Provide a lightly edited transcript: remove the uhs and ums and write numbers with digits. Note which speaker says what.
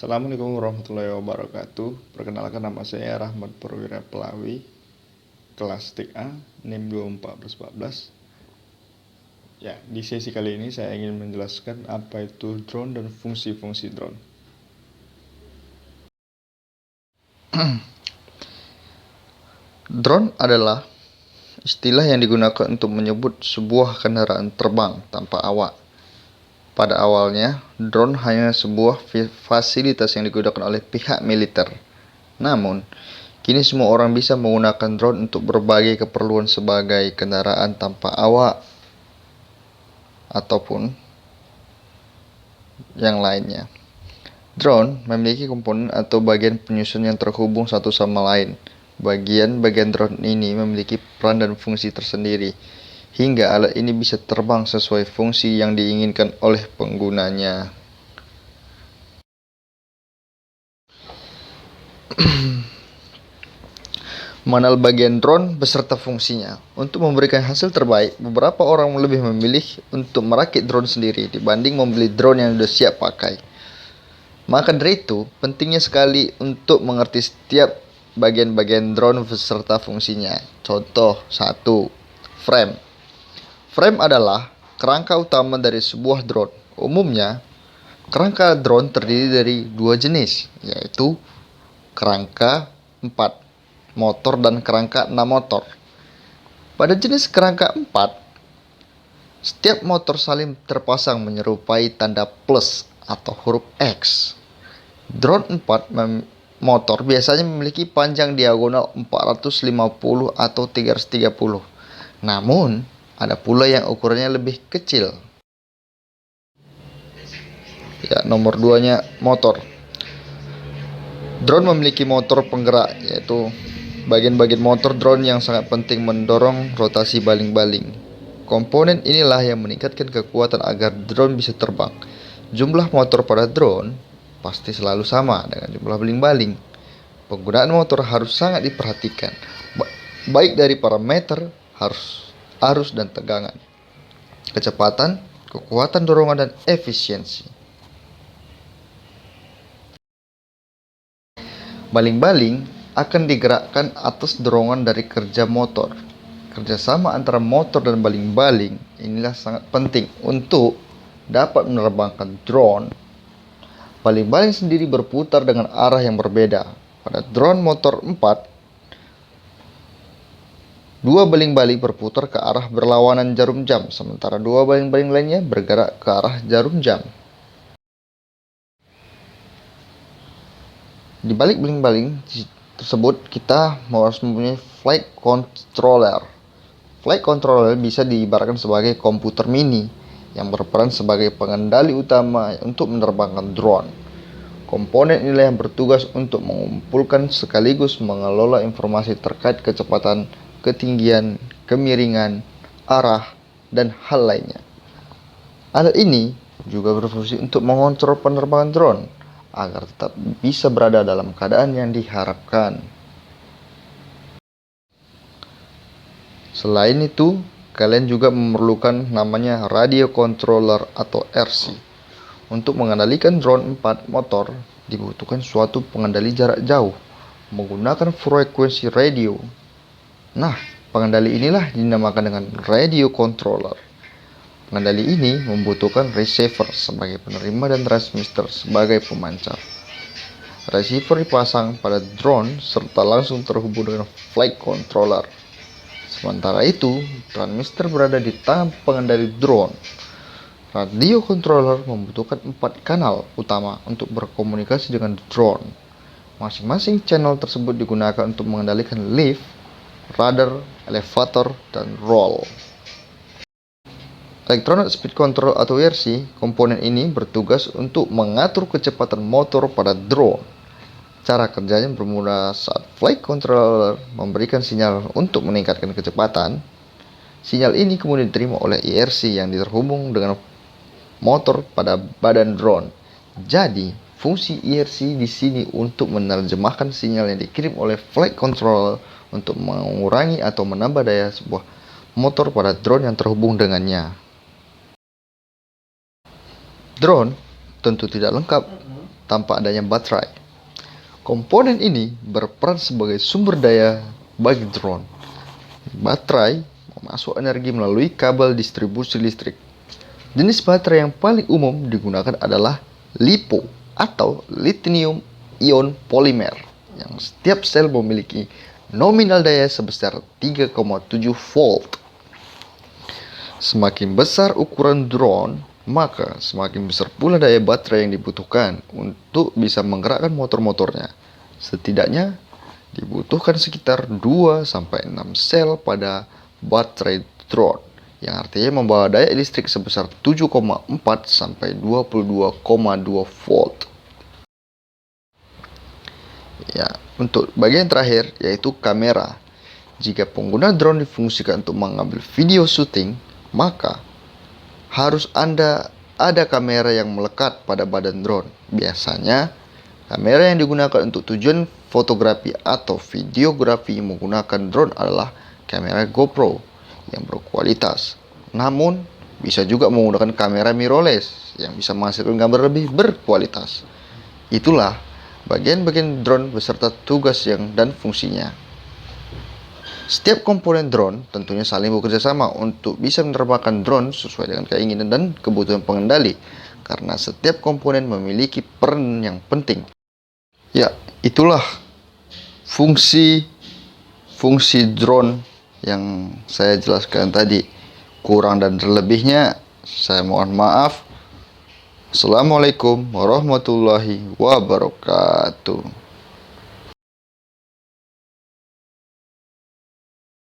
Speaker 1: Assalamualaikum warahmatullahi wabarakatuh. Perkenalkan, nama saya Rahmat Perwira Pelawi, kelas TIK A, NIM 2414. Ya, di sesi kali ini saya ingin menjelaskan apa itu drone dan fungsi-fungsi drone. Drone adalah istilah yang digunakan untuk menyebut sebuah kendaraan terbang tanpa awak. Pada awalnya, drone hanya sebuah fasilitas yang digunakan oleh pihak militer. Namun, kini semua orang bisa menggunakan drone untuk berbagai keperluan sebagai kendaraan tanpa awak ataupun yang lainnya. Drone memiliki komponen atau bagian penyusun yang terhubung satu sama lain. Bagian-bagian drone ini memiliki peran dan fungsi tersendiri, hingga alat ini bisa terbang sesuai fungsi yang diinginkan oleh penggunanya. Mengenal bagian drone beserta fungsinya. Untuk memberikan hasil terbaik, beberapa orang lebih memilih untuk merakit drone sendiri dibanding membeli drone yang sudah siap pakai. Maka dari itu, pentingnya sekali untuk mengerti setiap bagian-bagian drone beserta fungsinya. Contoh 1. Frame. Frame adalah kerangka utama dari sebuah drone. Umumnya, kerangka drone terdiri dari dua jenis, yaitu kerangka 4 motor dan kerangka 6 motor. Pada jenis kerangka 4, setiap motor saling terpasang menyerupai tanda plus atau huruf X. Drone 4 motor biasanya memiliki panjang diagonal 450 atau 330. Namun, ada pula yang ukurannya lebih kecil. Ya, nomor 2-nya motor. Drone memiliki motor penggerak, yaitu bagian-bagian motor drone yang sangat penting mendorong rotasi baling-baling. Komponen inilah yang meningkatkan kekuatan agar drone bisa terbang. Jumlah motor pada drone pasti selalu sama dengan jumlah baling-baling. Penggunaan motor harus sangat diperhatikan, baik dari parameter arus dan tegangan, kecepatan, kekuatan dorongan, dan efisiensi. Baling-baling akan digerakkan atas dorongan dari kerja motor. Kerjasama antara motor dan baling-baling inilah sangat penting untuk dapat menerbangkan drone. Baling-baling sendiri berputar dengan arah yang berbeda. Pada drone motor 4, dua baling-baling berputar ke arah berlawanan jarum jam, sementara dua baling-baling lainnya bergerak ke arah jarum jam. Di balik baling-baling tersebut, kita harus mempunyai flight controller. Flight controller bisa diibaratkan sebagai komputer mini yang berperan sebagai pengendali utama untuk menerbangkan drone. Komponen inilah yang bertugas untuk mengumpulkan sekaligus mengelola informasi terkait kecepatan, ketinggian, kemiringan, arah, dan hal lainnya. Alat ini juga berfungsi untuk mengontrol penerbangan drone agar tetap bisa berada dalam keadaan yang diharapkan. Selain itu, kalian juga memerlukan namanya radio controller atau RC. Untuk mengendalikan drone 4 motor, dibutuhkan suatu pengendali jarak jauh menggunakan frekuensi radio. Nah, pengendali inilah dinamakan dengan radio controller. Pengendali ini membutuhkan receiver sebagai penerima dan transmitter sebagai pemancar. Receiver dipasang pada drone serta langsung terhubung dengan flight controller. Sementara itu, transmitter berada di tangan pengendali drone. Radio controller membutuhkan 4 kanal utama untuk berkomunikasi dengan drone. Masing-masing channel tersebut digunakan untuk mengendalikan lift, rudder, elevator, dan roll. Electronic Speed Control atau ERC, komponen ini bertugas untuk mengatur kecepatan motor pada drone. Cara kerjanya bermula saat flight controller memberikan sinyal untuk meningkatkan kecepatan. Sinyal ini kemudian diterima oleh ERC yang terhubung dengan motor pada badan drone. Jadi, fungsi ERC di sini untuk menerjemahkan sinyal yang dikirim oleh flight controller untuk mengurangi atau menambah daya sebuah motor pada drone yang terhubung dengannya. Drone tentu tidak lengkap tanpa adanya baterai. Komponen ini berperan sebagai sumber daya bagi drone. Baterai memasuk energi melalui kabel distribusi listrik. Jenis baterai yang paling umum digunakan adalah LiPo atau lithium ion polymer yang setiap sel memiliki nominal daya sebesar 3,7 volt. Semakin besar ukuran drone, maka semakin besar pula daya baterai yang dibutuhkan untuk bisa menggerakkan motor-motornya. Setidaknya dibutuhkan sekitar 2-6 sel pada baterai drone, yang artinya membawa daya listrik sebesar 7,4 sampai 22,2 volt. Ya, untuk bagian terakhir yaitu kamera. Jika pengguna drone difungsikan untuk mengambil video syuting, maka harus ada kamera yang melekat pada badan drone. Biasanya, kamera yang digunakan untuk tujuan fotografi atau videografi menggunakan drone adalah kamera GoPro yang berkualitas. Namun, bisa juga menggunakan kamera mirrorless yang bisa menghasilkan gambar lebih berkualitas. Itulah bagian-bagian drone beserta tugas dan fungsinya. Setiap komponen drone tentunya saling bekerja sama untuk bisa menerbangkan drone sesuai dengan keinginan dan kebutuhan pengendali, karena setiap komponen memiliki peran yang penting. Ya, itulah fungsi drone yang saya jelaskan tadi. Kurang dan terlebihnya saya mohon maaf. Assalamualaikum warahmatullahi wabarakatuh.